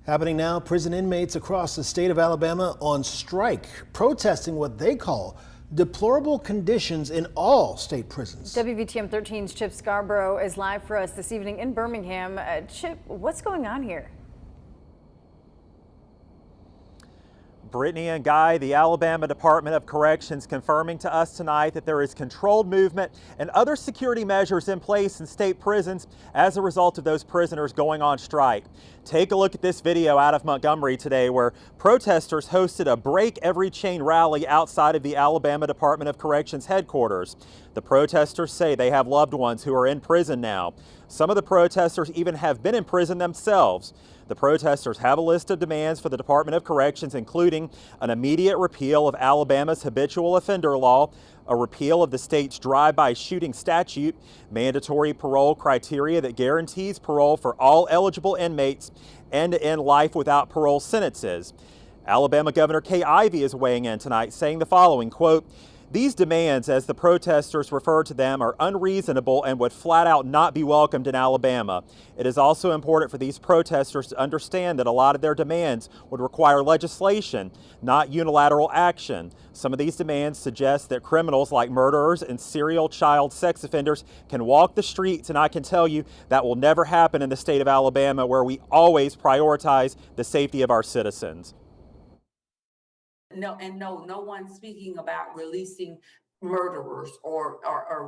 Happening now, prison inmates across the state of Alabama on strike, protesting what they call deplorable conditions in all state prisons. WVTM 13's Chip Scarborough is live for us this evening in Birmingham. Chip, what's going on here? Brittany and Guy, the Alabama Department of Corrections confirming to us tonight that there is controlled movement and other security measures in place in state prisons as a result of those prisoners going on strike. Take a look at this video out of Montgomery today where protesters hosted a Break Every Chain rally outside of the Alabama Department of Corrections headquarters. The protesters say they have loved ones who are in prison now. Some of the protesters even have been in prison themselves. The protesters have a list of demands for the Department of Corrections, including an immediate repeal of Alabama's habitual offender law, a repeal of the state's drive-by shooting statute, mandatory parole criteria that guarantees parole for all eligible inmates, and to end life without parole sentences. Alabama Governor Kay Ivey is weighing in tonight, saying the following, quote, "These demands, as the protesters refer to them, are unreasonable and would flat out not be welcomed in Alabama. It is also important for these protesters to understand that a lot of their demands would require legislation, not unilateral action. Some of these demands suggest that criminals like murderers and serial child sex offenders can walk the streets, and I can tell you that will never happen in the state of Alabama, where we always prioritize the safety of our citizens." No one speaking about releasing murderers or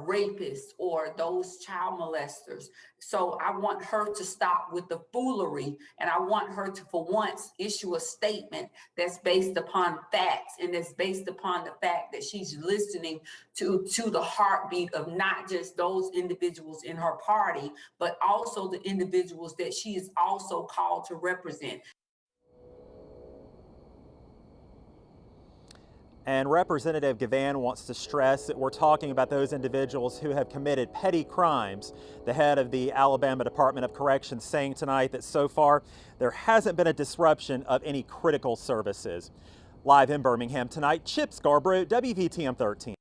rapists or those child molesters. So I want her to stop with the foolery, and I want her to, for once, issue a statement that's based upon facts and that's based upon the fact that she's listening to the heartbeat of not just those individuals in her party, but also the individuals that she is also called to represent. And Representative Gavan wants to stress that we're talking about those individuals who have committed petty crimes. The head of the Alabama Department of Corrections saying tonight that so far there hasn't been a disruption of any critical services. Live in Birmingham tonight, Chip Scarborough, WVTM 13.